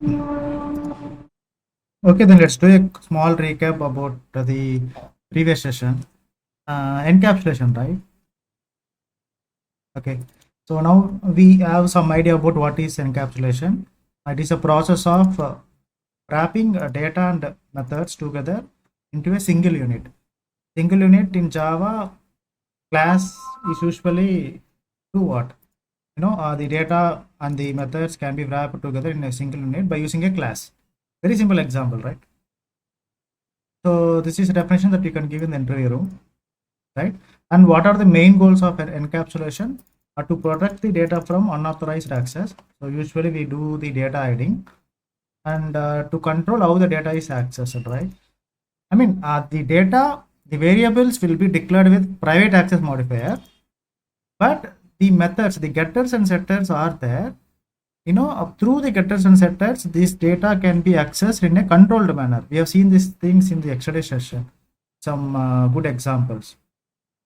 Okay, then let's do a small recap about the previous session. Encapsulation, right? Okay, so now we have some idea about what is encapsulation. It is a process of wrapping data and methods together into a single unit. Single unit in Java class is usually do what? The data and the methods can be wrapped together in a single unit by using a class. Very simple example, right? So this is a definition that you can give in the interview room, right? And what are the main goals of an encapsulation? Are to protect the data from unauthorized access. So usually we do the data hiding, and to control how the data is accessed, right? I mean, the data, the variables will be declared with private access modifier, but the methods, the getters and setters are there. Through the getters and setters, this data can be accessed in a controlled manner. We have seen these things in the yesterday session. Some good examples,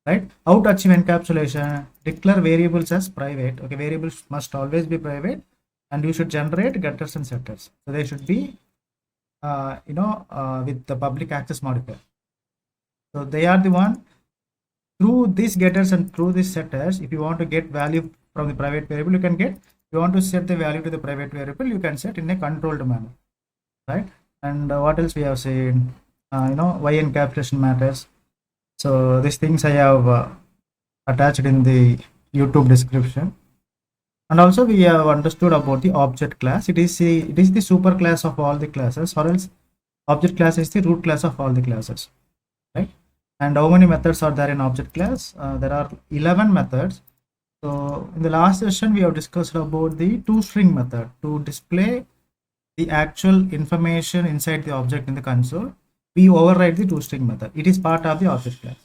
right? How to achieve encapsulation? Declare variables as private. Okay, variables must always be private, and you should generate getters and setters. So they should be, with the public access modifier. So they are the one. Through these getters and through these setters, if you want to get value from the private variable, you can get. If you want to set the value to the private variable, you can set in a controlled manner, right? And what else we have seen? Why encapsulation matters. So these things I have attached in the YouTube description. And also we have understood about the object class. It is the super class of all the classes, or else object class is the root class of all the classes, right? And how many methods are there in object class? There are 11 methods. So in the last session, we have discussed about the toString method to display the actual information inside the object in the console. We override the toString method. It is part of the object class.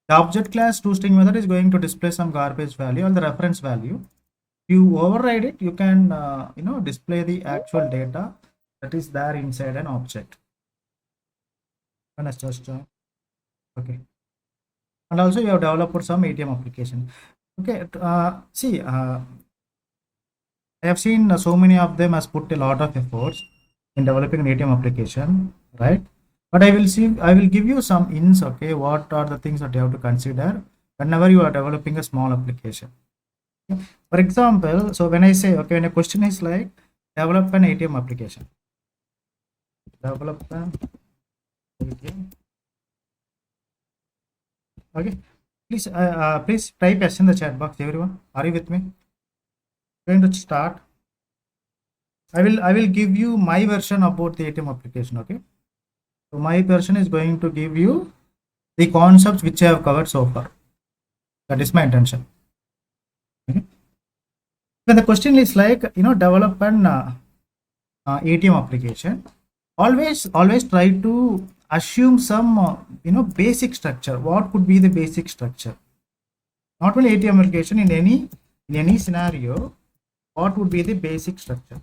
The object class toString method is going to display some garbage value or the reference value. If you override it, you can display the actual data that is there inside an object. Okay. And also you have developed some ATM application. Okay. See, I have seen so many of them has put a lot of efforts in developing an ATM application, right? But I will give you some hints. Okay, what are the things that you have to consider whenever you are developing a small application? For example, so when I say, okay, when a question is like develop an ATM application, develop an ATM. Okay, please type yes in the chat box, everyone. Are you with me? Going to start. I will give you my version about the ATM application. Okay, so my version is going to give you the concepts which I have covered so far. That is my intention. Okay. When the question is like develop an ATM application, always try to assume some basic structure. What could be the basic structure? Not only ATM application, in any scenario, what would be the basic structure,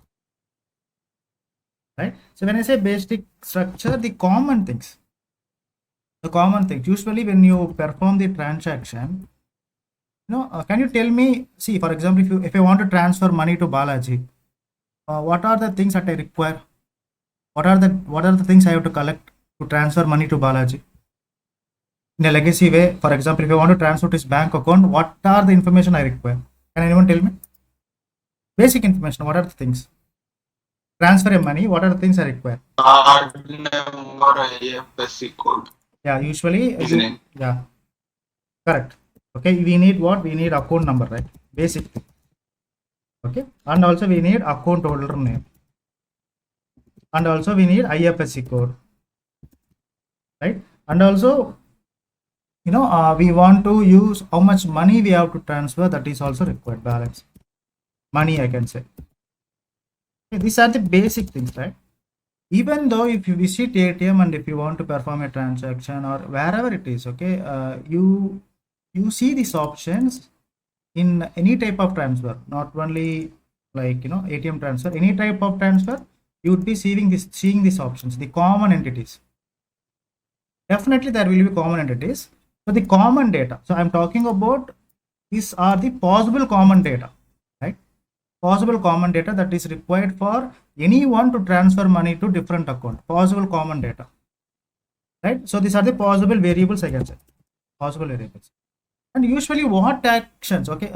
right? So when I say basic structure, the common things usually when you perform the transaction, can you tell me, see, for example, if I want to transfer money to Balaji, what are the things that I require? What are the things I have to collect to transfer money to Balaji in a legacy way? For example, if I want to transfer to his bank account, what are the information I require? Can anyone tell me? Basic information. What are the things? Transfer a money. What are the things I require? Card number, IFSC code. Yeah, usually. Yeah, correct. Okay, we need what? We need account number, right? Basic thing. Okay, and also we need account holder name, and also we need IFSC code, right? And also we want to use how much money we have to transfer. That is also required. Balance money, I can say. Okay, these are the basic things, right? Even though if you visit ATM and if you want to perform a transaction or wherever it is, okay, you see these options in any type of transfer, not only like ATM transfer, any type of transfer, you would be seeing these options, the common entities. Definitely there will be common entities. So the common data, so I'm talking about, these are the possible common data, right? possible common data that is required for anyone to transfer money to different account. Possible common data, right? So these are the possible variables, I can say, possible variables. And usually what actions, okay,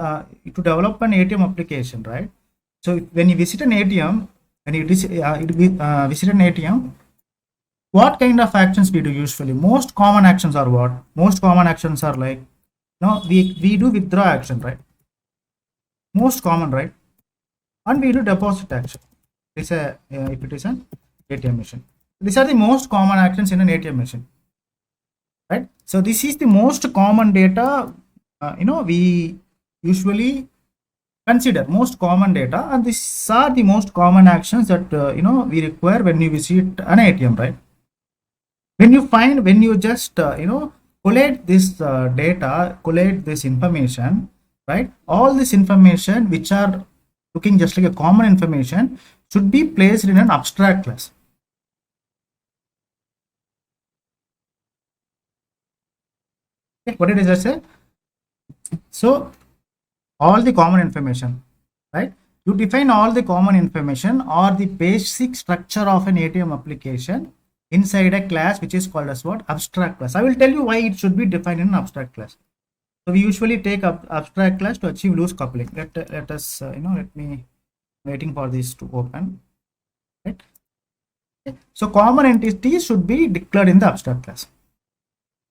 to develop an ATM application, right? So when you visit an ATM, when you visit an ATM, what kind of actions we do usually? Most common actions are what? Most common actions are like, we do withdraw action, right? Most common, right? And we do deposit action. It's a if it is an ATM machine. These are the most common actions in an ATM machine, right? So this is the most common data. We usually consider most common data, and these are the most common actions that we require when you visit an ATM, right? When you just collate this data, collate this information, right? All this information which are looking just like a common information should be placed in an abstract class. Okay, what did I just say? So all the common information, right? You define all the common information or the basic structure of an ATM application inside a class which is called as what? Abstract class. I will tell you why it should be defined in an abstract class. So we usually take abstract class to achieve loose coupling. Let us let me waiting for this to open, right? Okay. So common entities should be declared in the abstract class.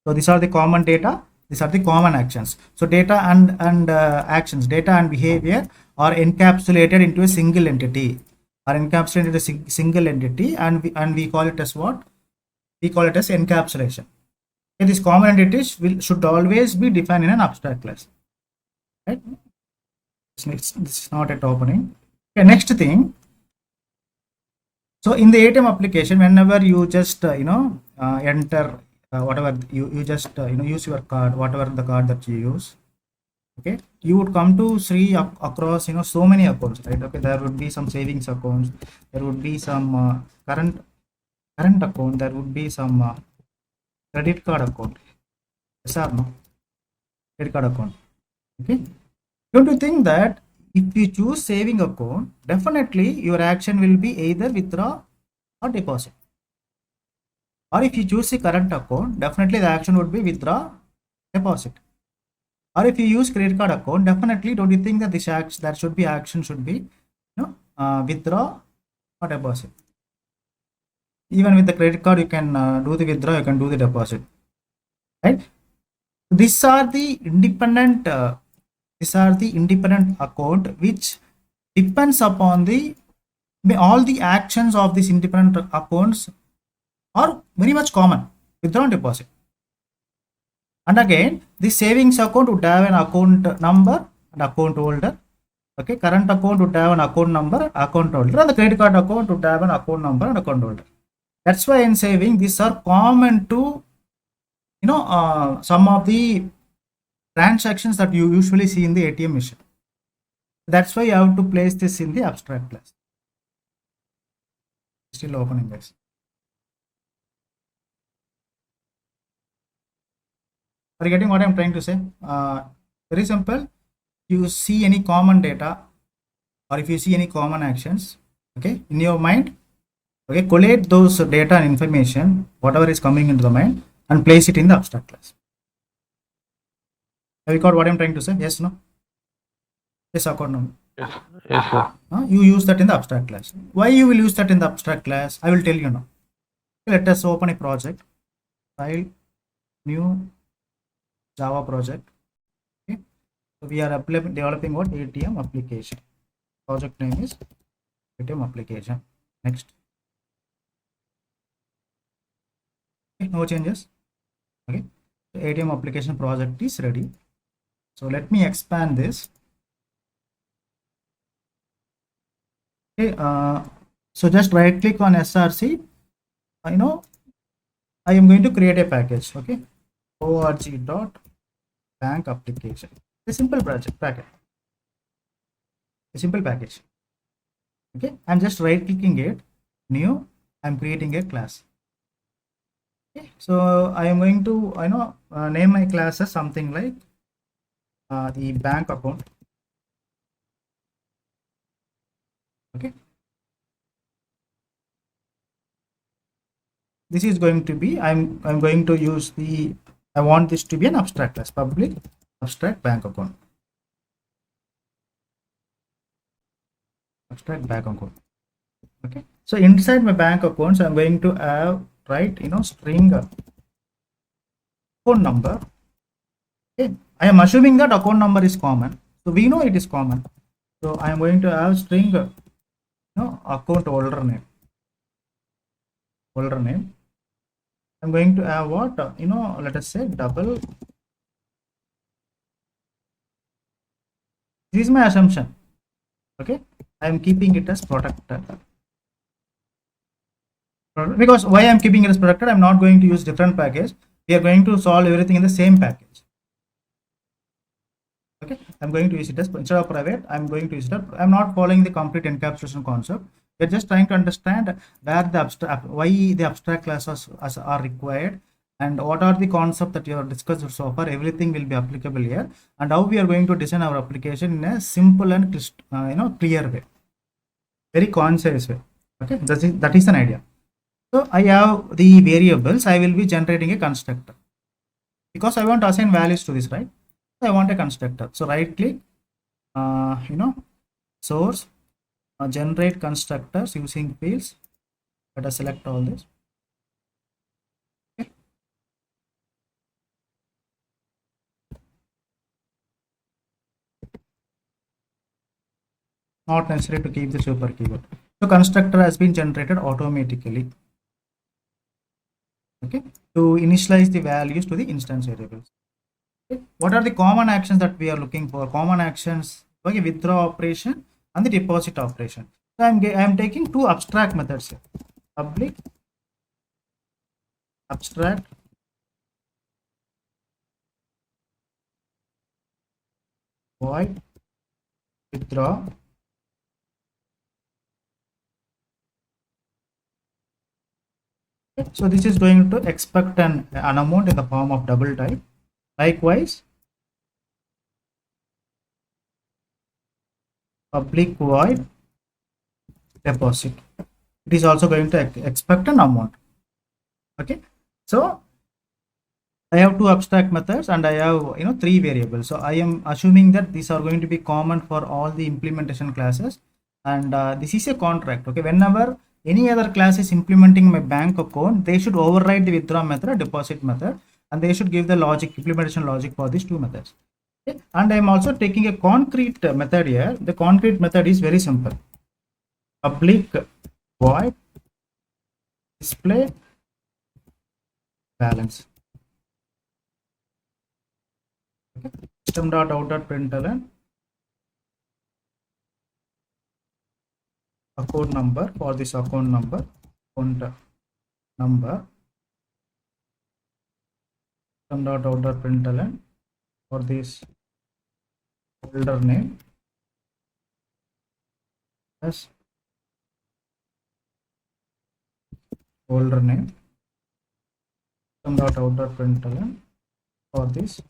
So these are the common data, these are the common actions. So data and actions, data and behavior are encapsulated into a single entity, and we call it as what? We call it as encapsulation. Okay, these common entities should always be defined in an abstract class, right? This is not at opening. Okay, next thing. So in the ATM application, whenever you just enter whatever you just use your card, whatever the card that you use, okay, you would come to see across so many accounts, right? Okay, there would be some savings accounts, there would be some current account, there would be some credit card account. Yes or no? Credit card account. Okay, don't you think that if you choose saving account, definitely your action will be either withdraw or deposit? Or if you choose the current account, definitely the action would be withdraw, deposit. Or if you use credit card account, definitely don't you think that this action, that should be action should be withdraw or deposit? Even with the credit card, you can do the withdraw, you can do the deposit, right? These are the independent account which depends upon all the actions of these independent accounts are very much common, withdraw and deposit. And again, the savings account would have an account number and account holder. Okay, current account would have an account number, account holder, and the credit card account would have an account number and account holder. That's why in saving, these are common to some of the transactions that you usually see in the ATM machine. That's why you have to place this in the abstract class. Still opening, guys. Are you getting what I'm trying to say? Very simple. You see any common data, or if you see any common actions, okay, in your mind, okay, collate those data and information, whatever is coming into the mind, and place it in the abstract class. Have you got what I'm trying to say? Yes, no? Yes, or no? Yes, sir. You use that in the abstract class. Why you will use that in the abstract class? I will tell you now. Let us open a project. File, new Java project. Okay. So we are developing what? ATM application. Project name is ATM application. Next. Okay, no changes. Okay. So ATM application project is ready. So let me expand this. Okay. So just right click on SRC. I am going to create a package. Okay. org.bank application. A simple package. A simple package. Okay. I'm just right clicking it. New. I'm creating a class. Okay. So I am going to name my class as something like the bank account. Okay, this is going to be, I'm going to use the, I want this to be an abstract class, public abstract bank account, abstract bank account. Okay, so inside my bank accounts I'm going to have, right, string account number. Okay, I am assuming that account number is common, so we know it is common, so I am going to have string account holder name. I'm going to have what, let us say double. This is my assumption. Okay, I am keeping it as protected, because why I'm keeping it as protected, I'm not going to use different package. We are going to solve everything in the same package. Okay, I'm going to use it as, instead of private, I'm going to use it. I'm not following the complete encapsulation concept. We're just trying to understand where the abstract, why the abstract classes are required, and what are the concepts that you have discussed so far. Everything will be applicable here, and how we are going to design our application in a simple and clear way, very concise way. Okay, that is an idea. So I have the variables. I will be generating a constructor because I want to assign values to this, right? I want a constructor. So right click, source, generate constructors using fields. Let us select all this. Okay. Not necessary to keep the super keyword. So constructor has been generated automatically. Okay, to initialize the values to the instance variables. Okay. What are the common actions that we are looking for? Common actions, okay, withdraw operation and the deposit operation. So I'm taking two abstract methods here. Public abstract void withdraw. Okay. So this is going to expect an amount in the form of double type. Likewise, public void deposit. It is also going to expect an amount. Okay, so I have two abstract methods and I have three variables. So I am assuming that these are going to be common for all the implementation classes, and this is a contract. Okay, whenever any other class is implementing my bank account, they should override the withdraw method or deposit method, and they should give the logic, implementation logic for these two methods. Okay? And I'm also taking a concrete method here. The concrete method is very simple. Public void display balance. Okay. System.out.println account number, for this account number system.out.println for this holder name as holder name, system.out.println for this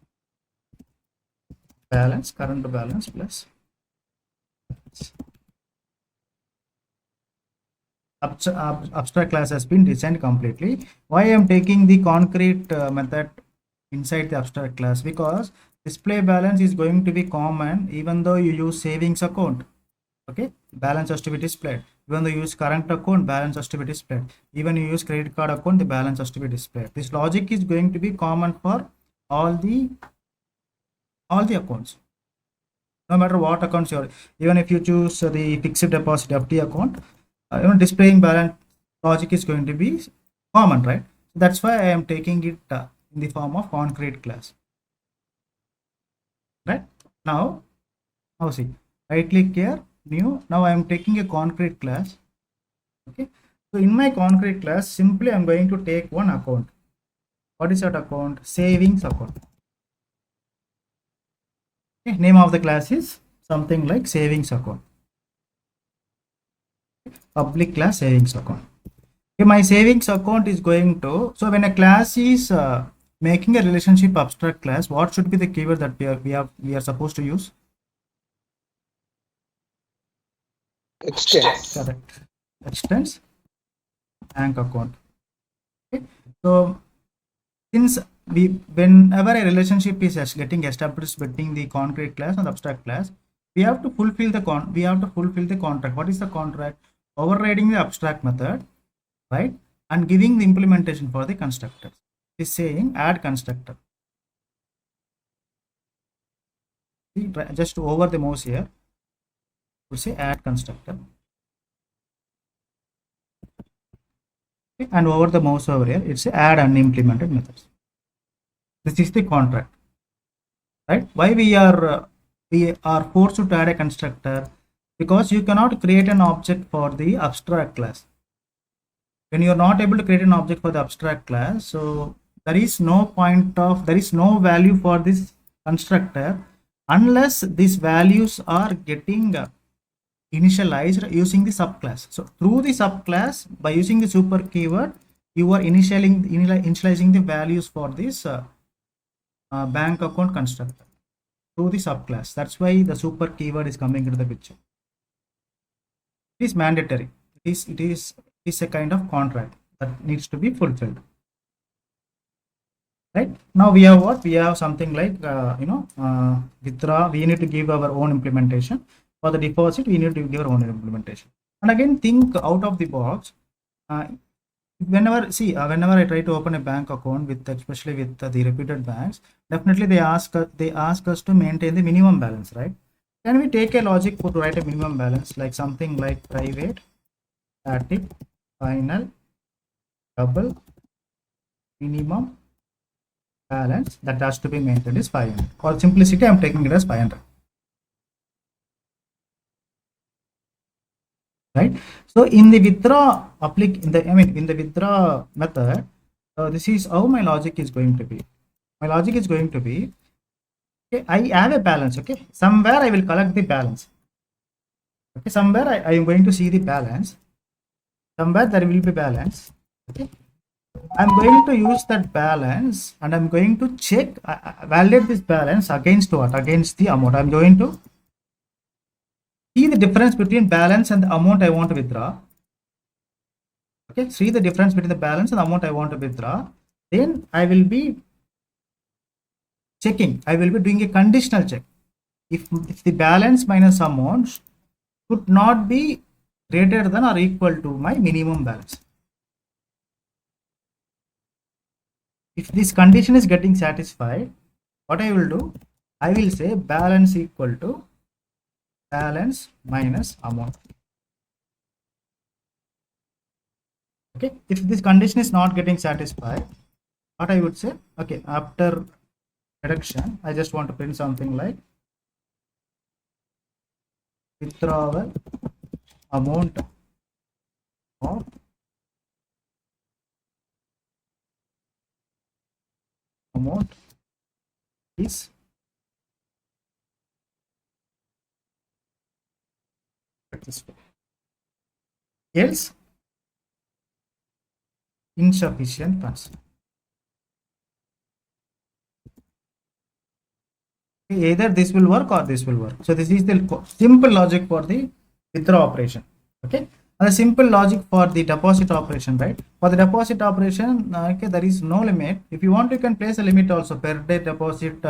balance, current balance plus abstract class has been designed completely. Why I am taking the concrete method inside the abstract class? Because display balance is going to be common even though you use savings account. Okay, balance has to be displayed. Even though you use current account, balance has to be displayed. Even you use credit card account, the balance has to be displayed. This logic is going to be common for all the accounts, no matter what accounts you're. Even if you choose the fixed deposit FD account, displaying balance logic is going to be common, right? That's why I am taking it in the form of concrete class. Right now see, right click here, new. Now I am taking a concrete class. Okay, so in my concrete class, simply I'm going to take one account. What is that account? Savings account. Okay, name of the class is something like savings account. Public class savings account. Okay, my savings account is going to, so when a class is making a relationship abstract class, what should be the keyword that we are supposed to use? Extends. Correct. Extends bank account. Okay. So since whenever a relationship is getting established between the concrete class and abstract class, we have to fulfill the contract. What is the contract? Overriding the abstract method, right, and giving the implementation for the constructor. Is saying add constructor. See, just over the mouse here, we say add constructor. Okay, and over the mouse over here, it's add unimplemented methods. This is the contract, right? Why we are forced to add a constructor? Because you cannot create an object for the abstract class. When you are not able to create an object for the abstract class, so there is no value for this constructor unless these values are getting initialized using the subclass. So through the subclass, by using the super keyword, you are initializing the values for this bank account constructor through the subclass. That's why the super keyword is coming into the picture. It is mandatory. It is a kind of contract that needs to be fulfilled. Right now we have what? We have something like withdraw. We need to give our own implementation. For the deposit, we need to give our own implementation. And again, think out of the box. Whenever I try to open a bank account with, especially with the reputed banks, definitely they ask us to maintain the minimum balance, right? Can we take a logic to write a minimum balance, like something like private static final double minimum balance that has to be maintained is 500? For simplicity, I'm taking it as 500. Right? So in the withdraw in the withdraw method, this is how my logic is going to be. My logic is going to be, okay, I have a balance. Okay, somewhere I will collect the balance. Okay, somewhere I am going to see the balance. Somewhere there will be balance. Okay, I'm going to use that balance and I'm going to check, validate this balance against what? Against the amount. I'm going to see the difference between balance and the amount I want to withdraw. Okay, see the difference between the balance and the amount I want to withdraw. Then I will be checking. I will be doing a conditional check. If the balance minus amount should not be greater than or equal to my minimum balance. If this condition is getting satisfied, what I will do? I will say balance equal to balance minus amount. Okay, if this condition is not getting satisfied, what I would say, okay, after reduction, I just want to print something like withdrawal amount of amount is successful, else insufficient funds. Either this will work or this will work. So this is the simple logic for the withdraw operation. Okay, and a simple logic for the deposit operation, right? For the deposit operation, okay, there is no limit. If you want, you can place a limit also. Per day deposit,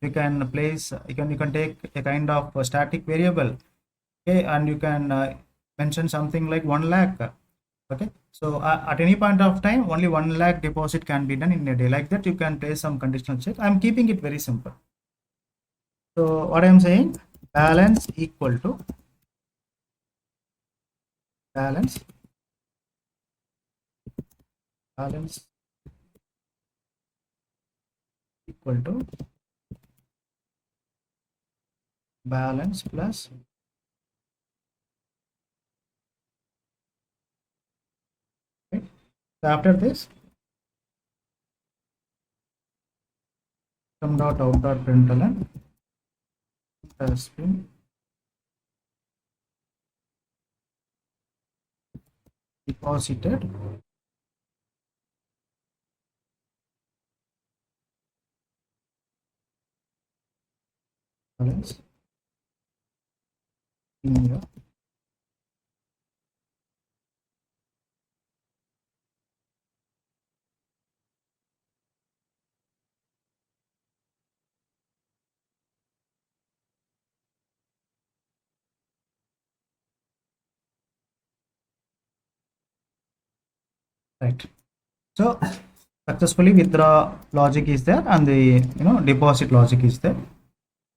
you can place, you can take a kind of a static variable. Okay, and you can mention something like 1 lakh. Okay, so at any point of time, only 1 lakh deposit can be done in a day. Like that, you can place some conditional check. I'm keeping it very simple. So what I'm saying, balance equal to balance equal to balance plus okay. So after this, sum dot out dot println has been deposited balance in your right? So successfully withdraw logic is there and the deposit logic is there,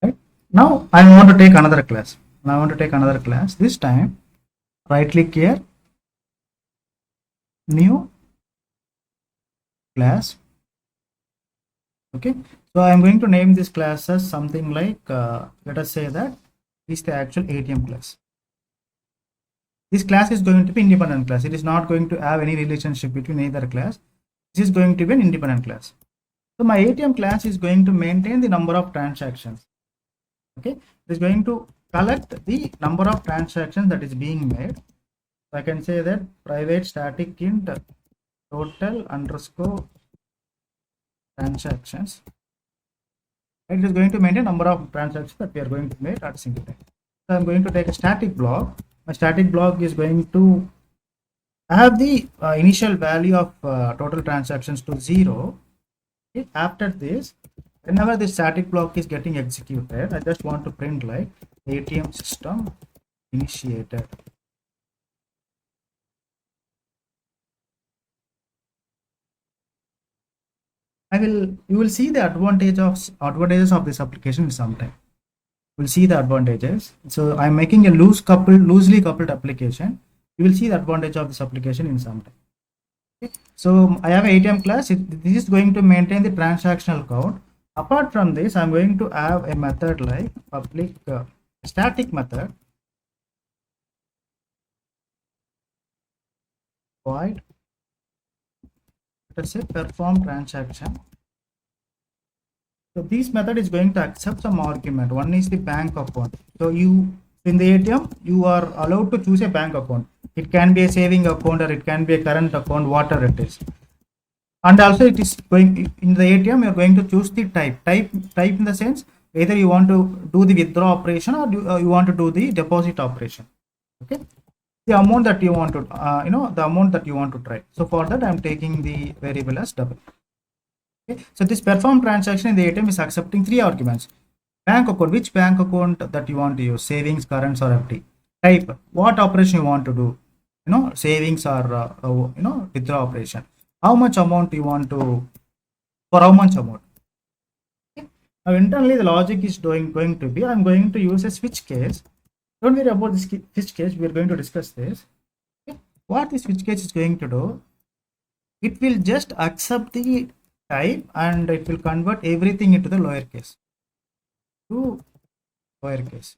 right? Now I want to take another class. This time right click here, new class. Okay, so I'm going to name this class as something like let us say that is the actual ATM class. This class is going to be independent class. It is not going to have any relationship between either class. This is going to be an independent class. So my ATM class is going to maintain the number of transactions. Okay, it is going to collect the number of transactions that is being made. So I can say that private static int total underscore transactions. It is going to maintain number of transactions that we are going to make at a single time. So I'm going to take a static block. My static block is going to have the initial value of total transactions to 0. Okay. After this, whenever the static block is getting executed, I just want to print like ATM system initiated. You will see the advantages of this application in some time. We'll see the advantages. So I'm making a loosely coupled application. You will see the advantage of this application in some time. Okay. So I have an ATM class. This is going to maintain the transactional count. Apart from this, I'm going to have a method like public static method void, let's say perform transaction. So this method is going to accept some argument. One is the bank account. So you in the ATM, you are allowed to choose a bank account. It can be a saving account or it can be a current account, whatever it is. And also it is going in the ATM, you're going to choose the type in the sense either you want to do the withdraw operation or you want to do the deposit operation. Okay, the amount that you want to the amount that you want to try. So for that I'm taking the variable as double. Okay, so this perform transaction in the ATM is accepting 3 arguments. Bank account, which bank account that you want to use, savings, currents or FD. Type, what operation you want to do, savings or withdraw operation. How much amount you want to, for how much amount. Okay. Now internally the logic is going to be, I'm going to use a switch case. Don't worry about this switch case, we are going to discuss this. Okay. What this switch case is going to do, it will just accept the type and it will convert everything into the lowercase. To lowercase.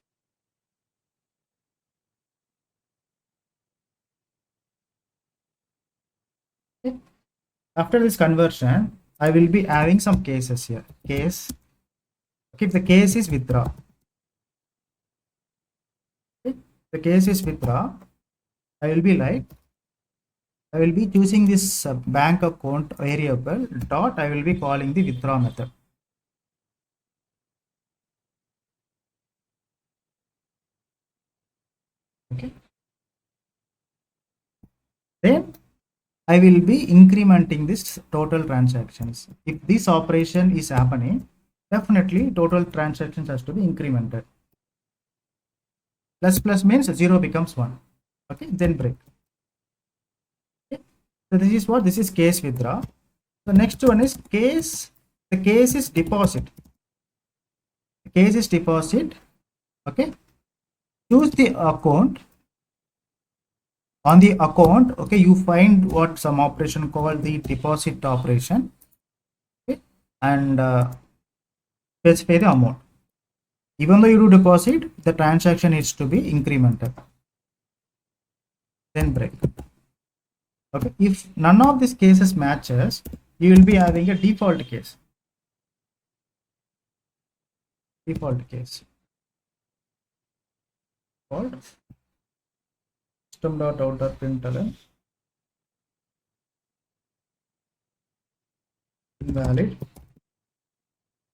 Okay. After this conversion, I will be having some cases here. Case. Okay, if the case is withdraw. Okay. The case is withdraw. I will be choosing this bank account variable dot. I will be calling the withdraw method. Okay. Then I will be incrementing this total transactions. If this operation is happening, definitely total transactions has to be incremented. Plus means 0 becomes 1. Okay, then break. Okay. So this is case withdraw. So next one is case. The case is deposit. The case is deposit. Okay. Choose the account. On the account, okay, you find what some operation called the deposit operation. Okay, and specify the amount. Even though you do deposit, the transaction needs to be incremented. Then break. Okay, if none of these cases matches, you will be having a default case. Default case. Called system.out.println invalid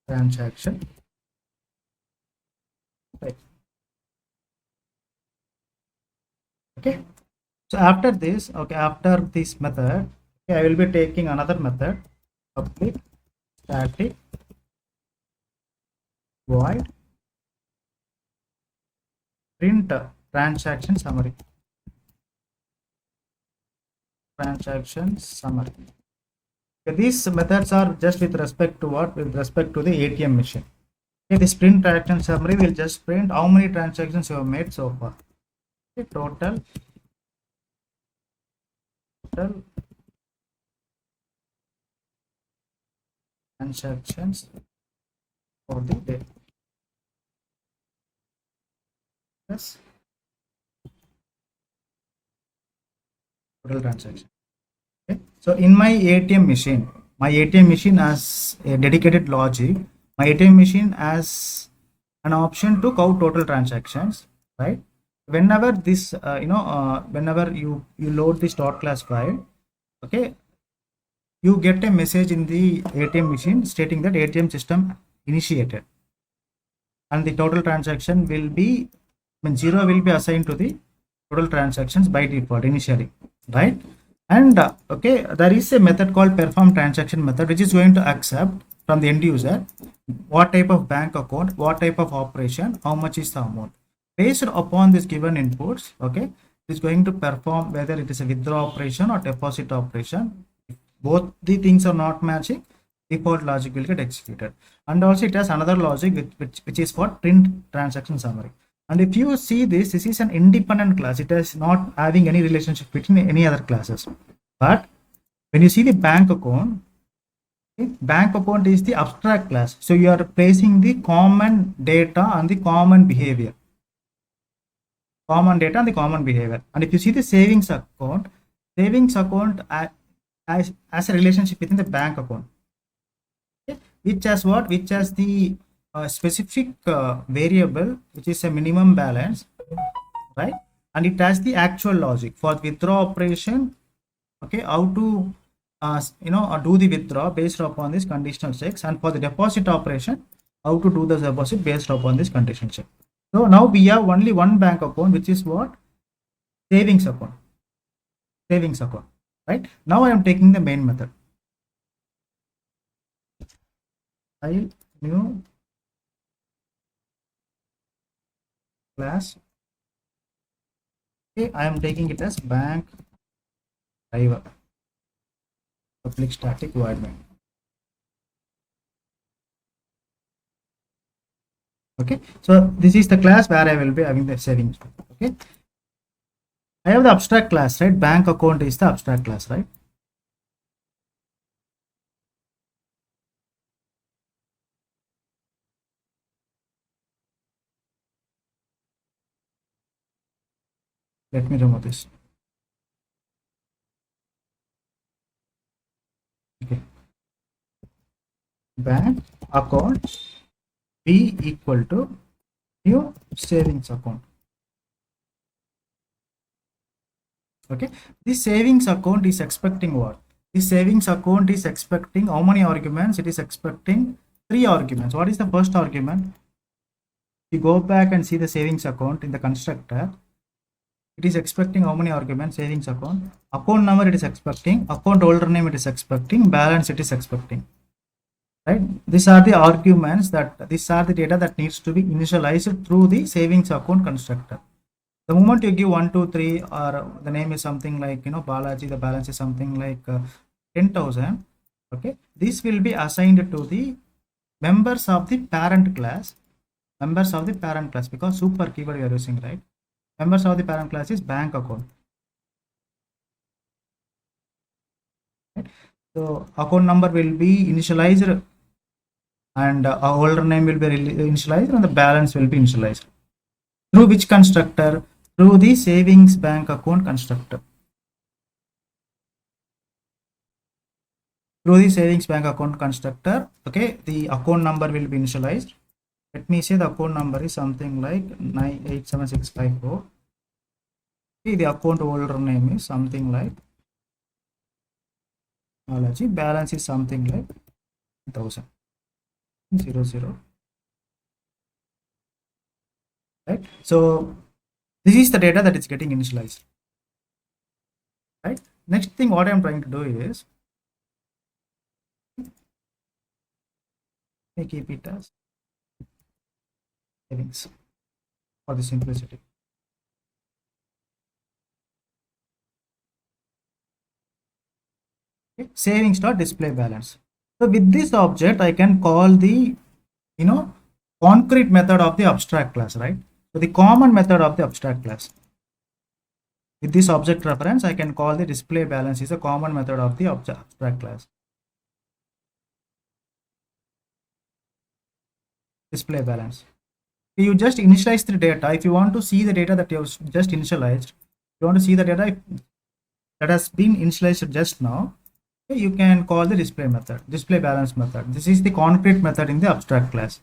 transaction. Right. Okay. So after this, okay, after this method, okay, I will be taking another method, public static void print transaction summary. transaction summary. Okay, these methods are just with respect to what? With respect to the ATM machine. Okay, this print transaction summary will just print how many transactions you have made so far. Okay, total transactions for the day. Yes, total transaction. Okay. So in my ATM machine has a dedicated logic. My ATM machine has an option to count total transactions, right? Whenever this, whenever you load this dot class file, okay, you get a message in the ATM machine stating that ATM system initiated, and the total transaction will be, I mean, 0 will be assigned to the total transactions by default initially, right? And okay, there is a method called perform transaction method, which is going to accept from the end user what type of bank account, what type of operation, how much is the amount. Based upon this given inputs, okay, it is going to perform whether it is a withdraw operation or deposit operation. If both the things are not matching, default logic will get executed. And also it has another logic which is for print transaction summary. And if you see this, this is an independent class. It is not having any relationship between any other classes. But when you see the bank account, okay, bank account is the abstract class. So you are placing the common data and the common behavior. Common data and the common behavior. And if you see the savings account has a relationship within the bank account. Okay, which has what? Which has the specific variable, which is a minimum balance, right? And it has the actual logic for withdraw operation. Okay, how to do the withdraw based upon this conditional checks, and for the deposit operation, how to do the deposit based upon this conditional check. So now we have only one bank account, which is what? Savings account. Savings account, right? Now I am taking the main method. File, new class. Okay, I am taking it as bank driver, public static void main. Okay, so this is the class where I will be having the savings. Okay, I have the abstract class, right? Bank account is the abstract class, right? Let me remove this. Okay, bank account B equal to new savings account. Okay, this savings account is expecting what? This savings account is expecting how many arguments? It is expecting 3 arguments. What is the first argument? You go back and see the savings account in the constructor. It is expecting how many arguments? Savings account number it is expecting, account holder name it is expecting, balance it is expecting, right? These are the arguments, these are the data that needs to be initialized through the savings account constructor. The moment you give 1 2 3, or the name is something like Balaji, the balance is something like 10,000, okay, this will be assigned to the members of the parent class, because super keyword you are using, right? Members of the parent class is bank account, right? So account number will be initialized, and a holder name will be initialized, and the balance will be initialized through which constructor? Through the savings bank account constructor. Through the savings bank account constructor, okay, the account number will be initialized. Let me say the account number is something like 987654. Okay, the account holder name is something like Balaji. Balance is something like 1000. Right? So this is the data that is getting initialized. Right? Next thing what I am trying to do is keep it as savings for the simplicity. Okay? Savings dot display balance. So with this object, I can call the concrete method of the abstract class, right? So the common method of the abstract class. With this object reference, I can call the display balance is a common method of the abstract class. Display balance. You just initialize the data. If you want to see the data that you have just initialized, you want to see the data that has been initialized just now, you can call the display method, display balance method. This is the concrete method in the abstract class.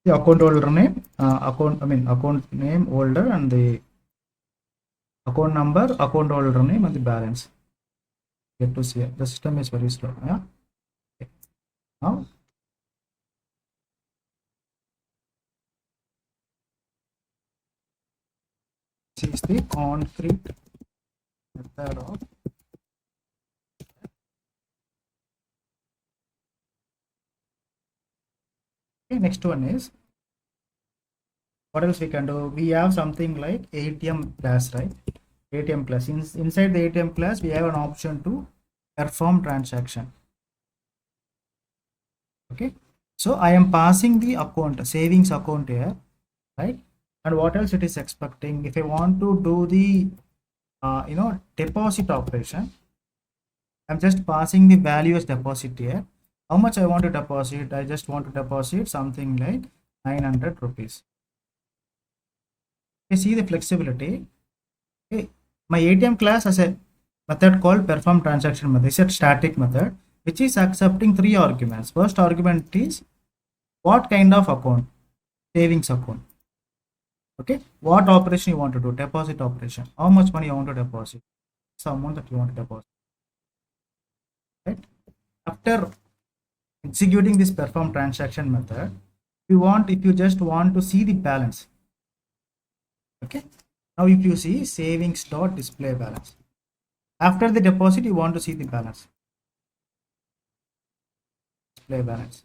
The account holder name, account name holder, and the account number, account holder name, and the balance. Get to see it. The system is very slow. Yeah. Okay. Now this is the concrete method of next one is what else we can do. We have something like ATM class, right? ATM class. Inside the ATM class, we have an option to perform transaction. Okay, so I am passing the account, savings account here, right? And what else it is expecting? If I want to do the deposit operation, I'm just passing the value as deposit here. How much I want to deposit? I just want to deposit something like 900 rupees. You see the flexibility. Okay, my ATM class has a method called perform transaction method. It's a static method which is accepting 3 arguments. First argument is what kind of account? Savings account. Okay, what operation you want to do? Deposit operation. How much money you want to deposit? Some amount that you want to deposit. Right? After executing this perform transaction method, if you just want to see the balance. Okay, now if you see savings dot display balance, after the deposit you want to see the balance, display balance.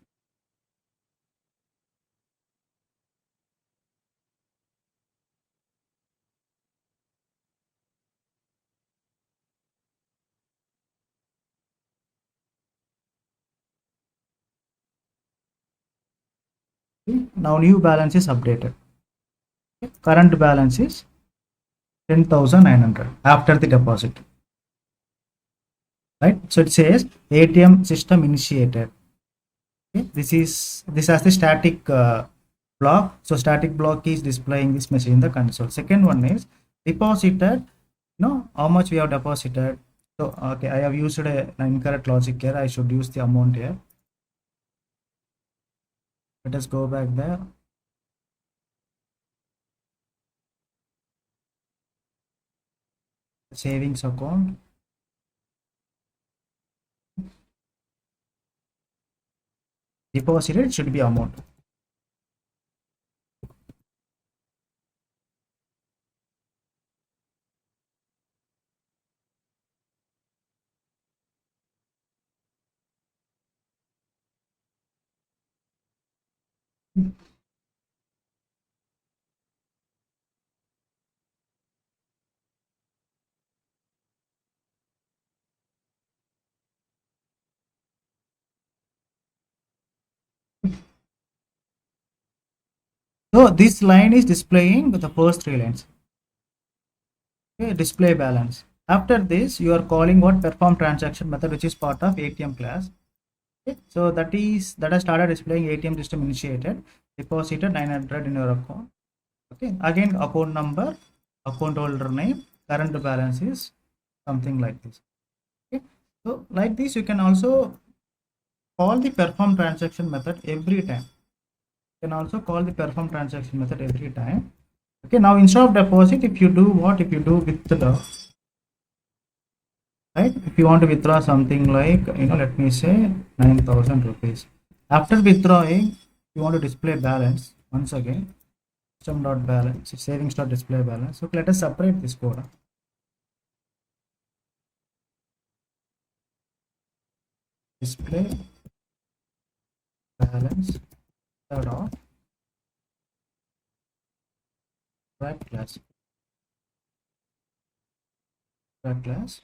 Okay? Now new balance is updated. Okay? Current balance is 10,900 after the deposit. Right, so it says ATM system initiated. Okay? This has the static block. So static block is displaying this message in the console. Second one is deposited. How much we have deposited. So okay, I have used an incorrect logic here. I should use the amount here. Let us go back there. Savings account. Deposited should be amount. So this line is displaying the first 3 lines. Okay, display balance. After this, you are calling what perform transaction method, which is part of ATM class. Okay, so that has started displaying ATM system initiated, deposited 900 in your account. Okay, again account number, account holder name, current balance is something like this. Okay, so like this you can also call the perform transaction method every time. You can also call the perform transaction method every time. Okay, now instead of deposit, if you do withdraw, right? If you want to withdraw something like let me say 9,000 rupees. After withdrawing, you want to display balance once again. system dot balance, savings dot display balance. So let us separate this code. Display balance third of abstract class. Abstract class.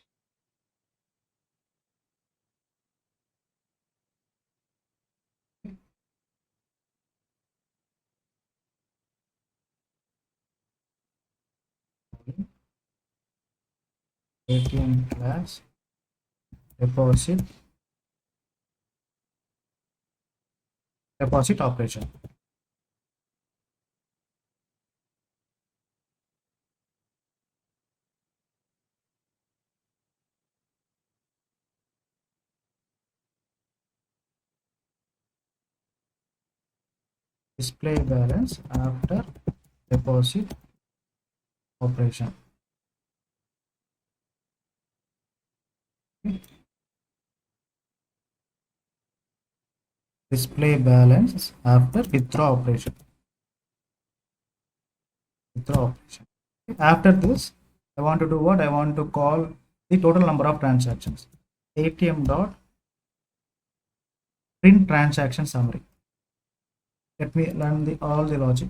ATM class deposit operation. Display balance after deposit operation. Okay. Display balance after withdraw operation. After this, I want to do what? I want to call the total number of transactions. ATM dot print transaction summary. Let me run all the logic.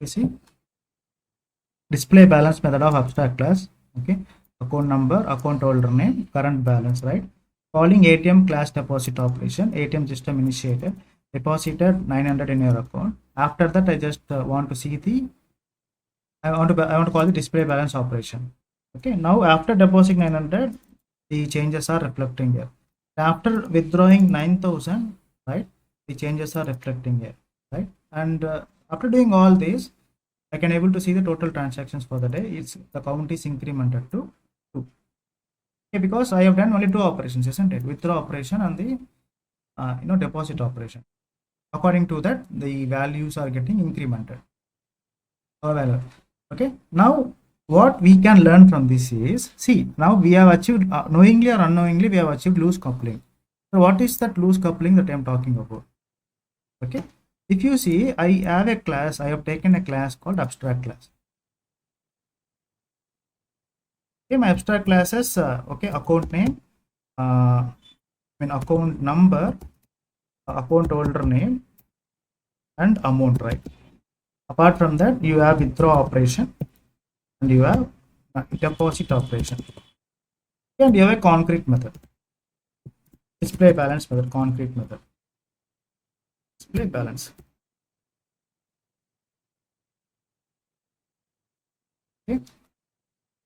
You see, display balance method of abstract class. Okay, account number, account holder name, current balance, right? Calling ATM class deposit operation. ATM system initiated, deposited 900 in your account. After that, I just want to see the I want to call the display balance operation. Okay, now after depositing 900, the changes are reflecting here. After withdrawing 9,000, right, the changes are reflecting here, right? And after doing all this, I can able to see the total transactions for the day. It's the count is incremented to 2. Okay, because I have done only 2 operations, isn't it? Withdraw operation and the deposit operation. According to that, the values are getting incremented. Okay, now what we can learn from this is, see, now we have achieved knowingly or unknowingly we have achieved loose coupling. So what is that loose coupling that I am talking about? Okay, if you see, I have a class, I have taken a class called abstract class. Okay, my abstract class is okay, account name, account number, account holder name, and amount, right? Apart from that, you have withdraw operation and you have deposit operation, and you have a concrete method, display balance method, concrete method, display balance. Okay,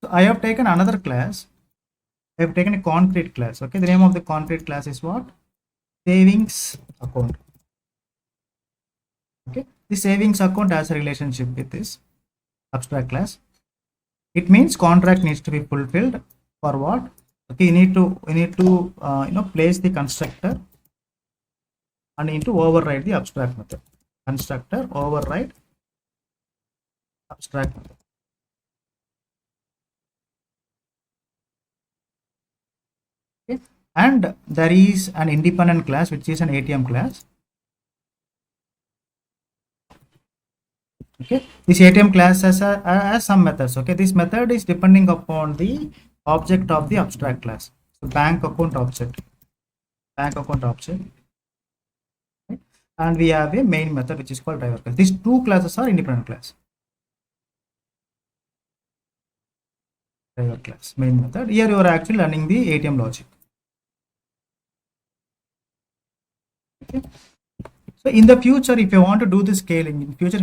so I have taken another class. I have taken a concrete class. Okay, the name of the concrete class is what? Savings account. Okay, the savings account has a relationship with this abstract class. It means contract needs to be fulfilled for what? Okay, you need to place the constructor and need to override the abstract method. Constructor override abstract method. Okay, and there is an independent class which is an ATM class. Okay, this ATM class has some methods. Okay, this method is depending upon the object of the abstract class. So bank account object, right? And we have a main method which is called driver class. These 2 classes are independent class. Driver class, main method. Here you are actually learning the ATM logic. Okay. So in the future, if you want to do the scaling, what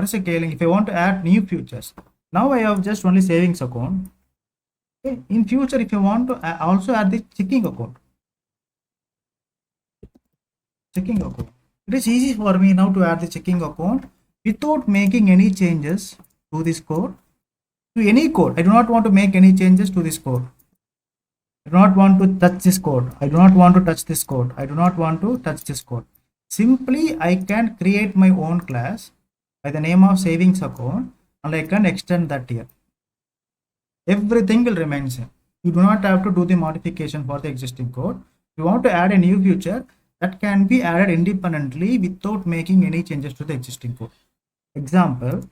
is the scaling? If you want to add new features, now I have just only savings account. Okay. In future, if you want to also add the checking account, it is easy for me now to add the checking account without making any changes to this code, to any code. I do not want to make any changes to this code. I do not want to touch this code. I do not want to touch this code. I do not want to touch this code. Simply, I can create my own class by the name of savings account and I can extend that here. Everything will remain same. You do not have to do the modification for the existing code. You want to add a new feature that can be added independently without making any changes to the existing code. Example,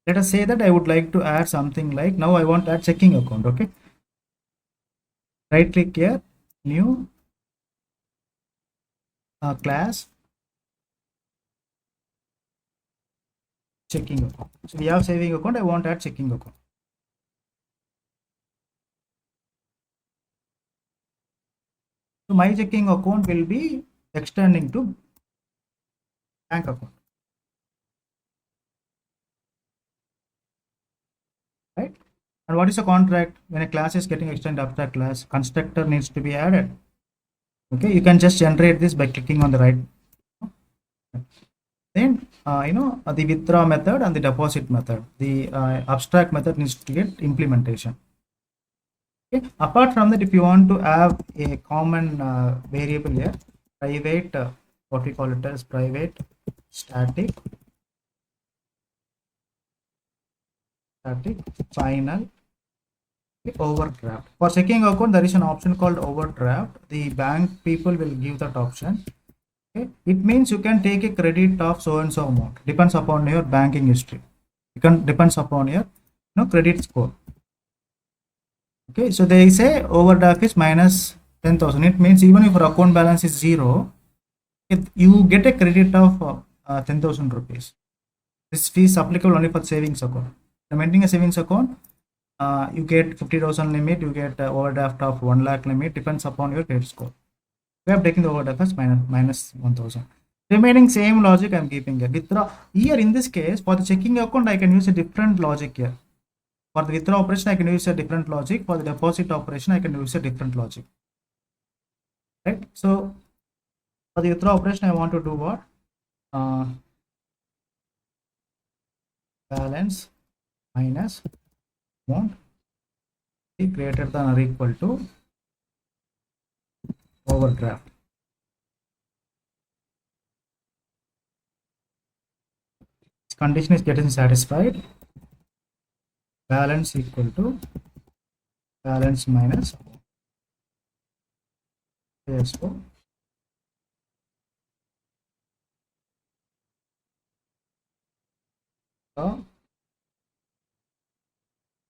let us say that I would like to add something like, now I want to add checking account. Okay, right click here, new class checking account. So we have saving account, I want to add checking account. So my checking account will be extending to bank account, right? And what is a contract? When a class is getting extended abstract class, constructor needs to be added. Okay, you can just generate this by clicking on the right. Then the withdraw method and the deposit method, the abstract method needs to get implementation. Okay, apart from that, if you want to have a common variable here, private what we call it as private static final overdraft. For checking account, there is an option called overdraft. The bank people will give that option. Okay, it means you can take a credit of so and so amount, depends upon your banking history. It can depends upon your credit score. Okay, so they say overdraft is minus 10,000. It means even if your account balance is zero, if you get a credit of 10,000 rupees. This fee is applicable only for savings account. Maintaining a savings account, you get 50,000 limit, you get overdraft of 1 lakh limit, depends upon your credit score. We are taking the overdraft as minus 1,000. Remaining same logic I am keeping here. Withdraw here in this case for the checking account I can use a different logic here. For the withdraw operation I can use a different logic. For the deposit operation I can use a different logic. Right. So for the withdraw operation I want to do what? Balance minus amount be greater than or equal to overdraft. This condition is getting satisfied. Balance equal to balance minus ASO the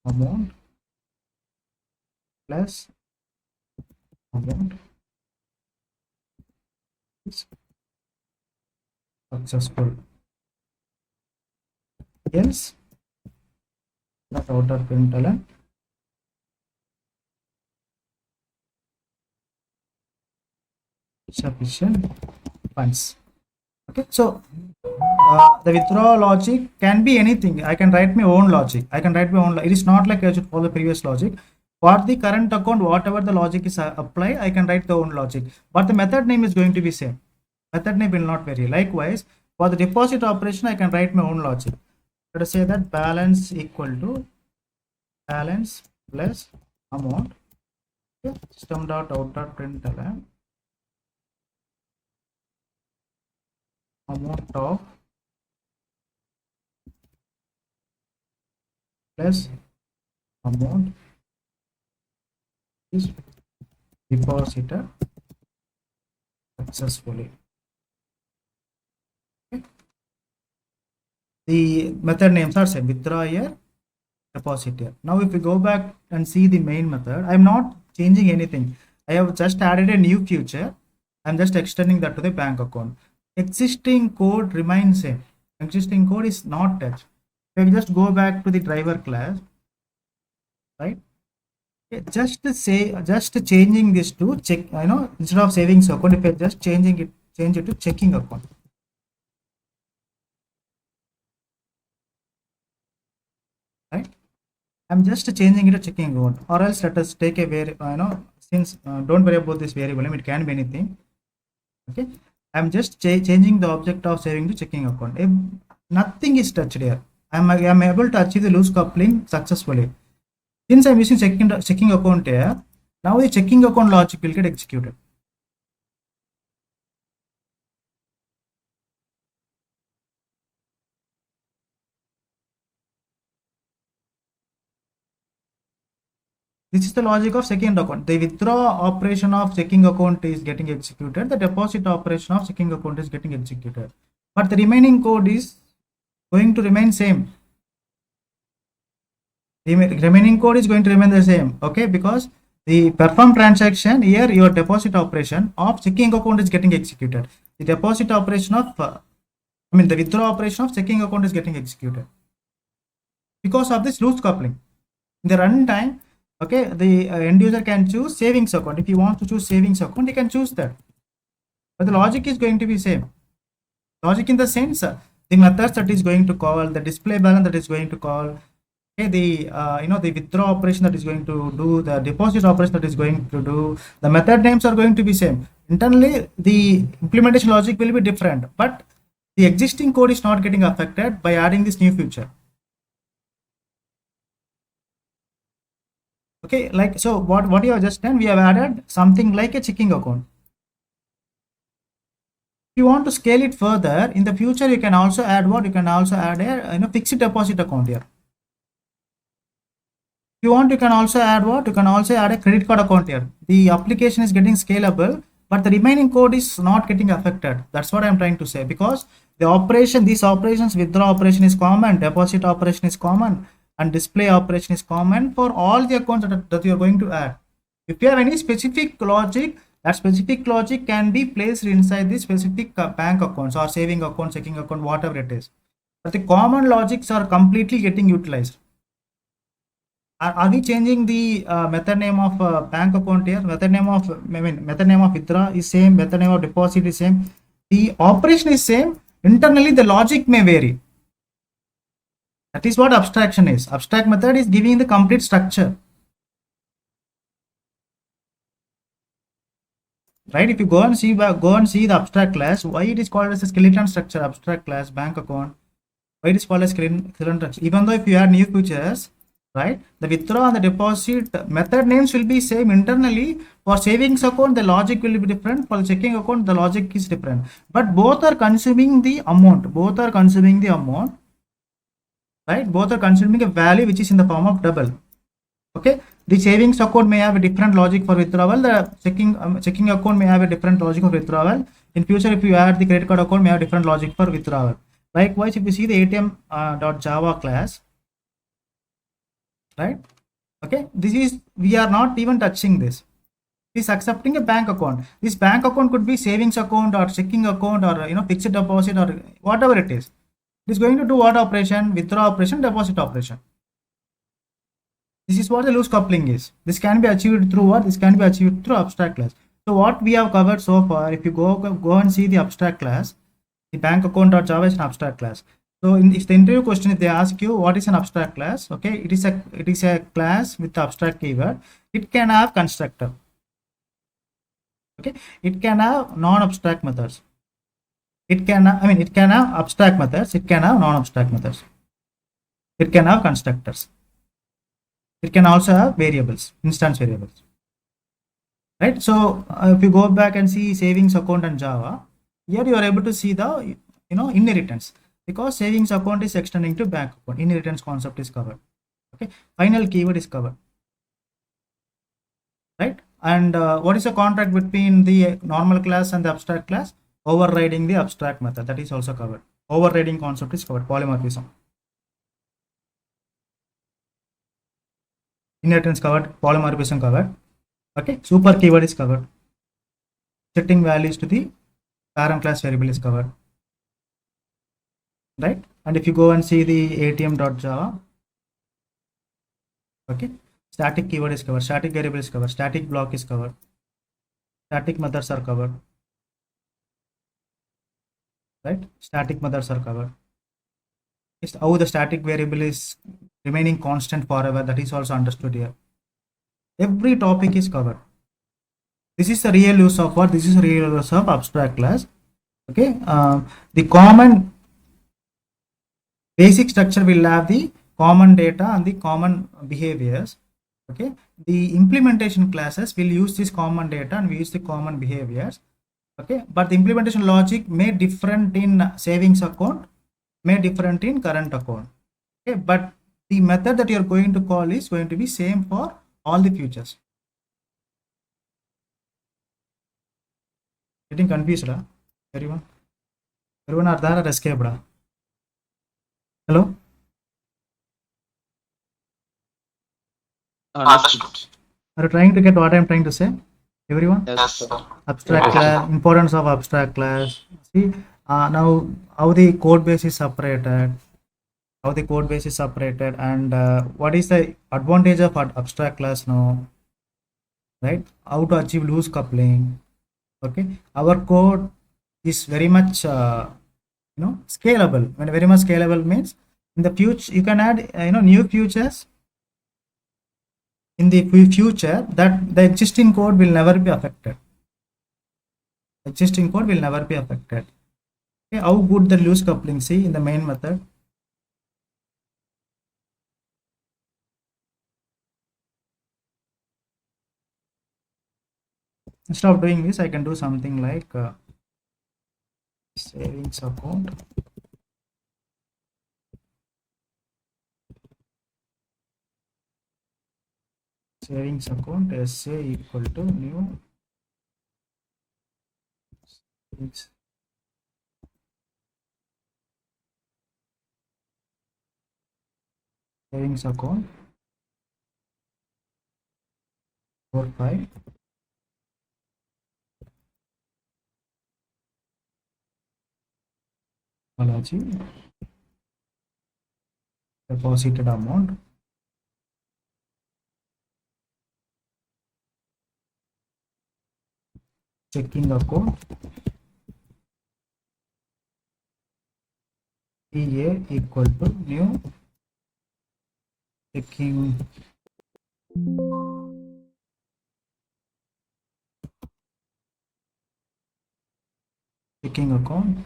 amount plus amount is successful. Else, not outer println sufficient funds. Okay, so the withdrawal logic can be anything. I can write my own logic. It is not like I should follow the previous logic. For the current account, whatever the logic is applied, I can write the own logic. But the method name is going to be same. Method name will not vary. Likewise, for the deposit operation, I can write my own logic. Let us say that balance equal to balance plus amount. Okay. System.out.println amount of plus amount is deposited successfully. Okay. The method names are same, withdraw here, deposit here. Now if we go back and see the main method, I am not changing anything. I have just added a new feature. I am just extending that to the bank account. Existing code remains same. Existing code is not touched. If I just go back to the driver class, right? Just changing this to check, instead of savings account, if I just change it to checking account. Right? I'm just changing it to checking account, or else let us take a variable, since don't worry about this variable, it can be anything. Okay, I'm just changing the object of saving to checking account. If nothing is touched here, I'm able to achieve the loose coupling successfully. Since I'm using checking account here, now the checking account logic will get executed. This is the logic of second account. The withdraw operation of checking account is getting executed. The deposit operation of checking account is getting executed. But the remaining code is going to remain same. The remaining code is going to remain the same. Okay, because the perform transaction here, your deposit operation of checking account is getting executed. The deposit operation of, the withdraw operation of checking account is getting executed because of this loose coupling. In the runtime, okay, the end user can choose savings account. If he wants to choose savings account, he can choose that. But the logic is going to be same. Logic in the sense, the methods that is going to call, the display balance that is going to call, okay, the the withdraw operation that is going to do, the deposit operation that is going to do, the method names are going to be same. Internally, the implementation logic will be different, but the existing code is not getting affected by adding this new feature. Okay, like, so what you have just done, we have added something like a checking account. If you want to scale it further in the future, you can also add what? You can also add a fixed deposit account here. If you want, you can also add what? You can also add a credit card account here. The application is getting scalable, but the remaining code is not getting affected. That's what I'm trying to say, because the operation, these operations, withdraw operation is common, deposit operation is common, and display operation is common for all the accounts that you are going to add. If you have any specific logic, that specific logic can be placed inside the specific bank accounts or saving account, checking account, whatever it is. But the common logics are completely getting utilized. Are we changing the method name of bank account here? Method name of withdraw is same. Method name of deposit is same. The operation is same. Internally, the logic may vary. That is what abstraction is. Abstract method is giving the complete structure. Right? If you go and see the abstract class, why it is called as a skeleton structure, abstract class, bank account. Why it is called as skeleton structure? Even though if you add new features, right, the withdraw and the deposit method names will be same internally. For savings account, the logic will be different. For checking account, the logic is different. But both are consuming the amount. Right? Both are consuming a value which is in the form of double. Okay. The savings account may have a different logic for withdrawal. The checking account may have a different logic for withdrawal. In future, if you add the credit card account, may have different logic for withdrawal. Likewise, if you see the ATM.java class, right? Okay, this is, we are not even touching this. It is accepting a bank account. This bank account could be savings account or checking account or fixed deposit or whatever it is. It is going to do what operation? Withdraw operation, deposit operation. This is what the loose coupling is. This can be achieved through what? This can be achieved through abstract class. So what we have covered so far, if you go and see the abstract class, the bank account.java is an abstract class. So if the interview question, if they ask you what is an abstract class, okay, it is a class with the abstract keyword. It can have constructor. Okay, it can have non-abstract methods. It can have abstract methods. It can have non-abstract methods. It can have constructors. It can also have variables, instance variables. Right. So if you go back and see savings account and Java, here you are able to see the inheritance, because savings account is extending to bank account. Inheritance concept is covered. Okay. Final keyword is covered. Right. And what is the contract between the normal class and the abstract class? Overriding the abstract method. That is also covered. Overriding concept is covered. Polymorphism. Inheritance covered. Polymorphism covered. Okay. Super keyword is covered. Setting values to the parent class variable is covered. Right. And if you go and see the ATM.java, okay, static keyword is covered, static variable is covered, static block is covered, static methods are covered. Right. Static methods are covered. It's how the static variable is remaining constant forever. That is also understood here. Every topic is covered. This is the real use of what? This is the real use of abstract class. Okay. The common basic structure will have the common data and the common behaviors. Okay. The implementation classes will use this common data and we use the common behaviors. Okay. But the implementation logic may different in savings account, may different in current account. Okay. But the method that you are going to call is going to be same for all the futures. Getting confused, everyone? Everyone are there or escaped? Hello? Understood. Are you trying to get what I'm trying to say? Everyone? Yes, sir. Abstract Yes. class, importance of abstract class. See, now how the code base is separated, and what is the advantage of abstract class now, right? How to achieve loose coupling. Okay, our code is very much scalable. When very much scalable means in the future you can add new features in the future that the existing code will never be affected. Okay, how good the loose coupling? See in the main method. Instead of doing this, I can do something like savings account. Savings account SA equal to new savings account 45 Balaji deposited amount checking account EA equal to new checking account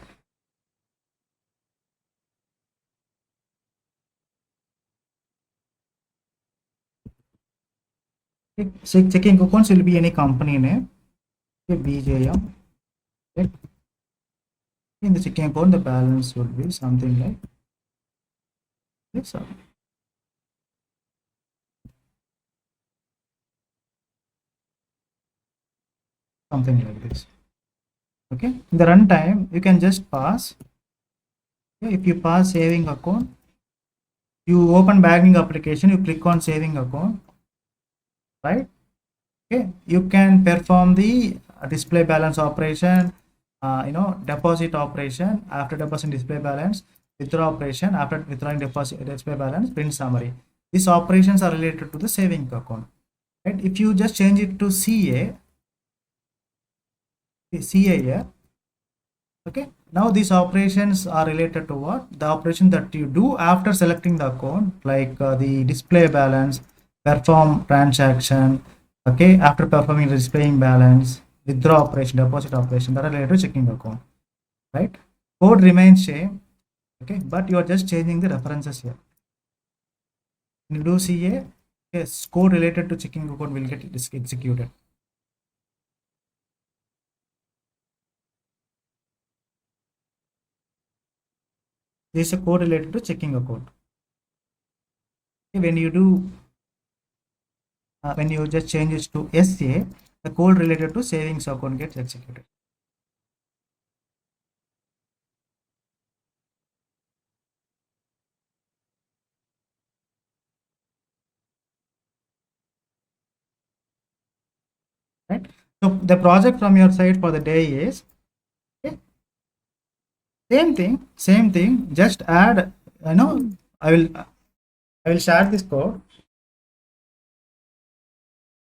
checking accounts will be any company name. Okay, BJM. Okay. In the checking account the balance would be something like this. Something like this. Okay, in the runtime you can just pass. Okay, if you pass saving account, you open banking application, you click on saving account, right? Okay, you can perform the display balance operation, deposit operation, after depositing display balance, withdraw operation, after withdrawing deposit display balance, print summary. These operations are related to the saving account, right? If you just change it to CA here, okay, now these operations are related to what? The operation that you do after selecting the account, like the display balance, perform transaction, okay, after performing the displaying balance, withdraw operation, deposit operation, that are related to checking account, right? Code remains same, okay, but you are just changing the references here. When you do CA, yes, code related to checking account will get executed. This is a code related to checking account. Okay, when you do when you just change it to SA, the code related to savings account gets executed. Right. So the project from your side for the day is, okay, same thing. Just add. I will share this code.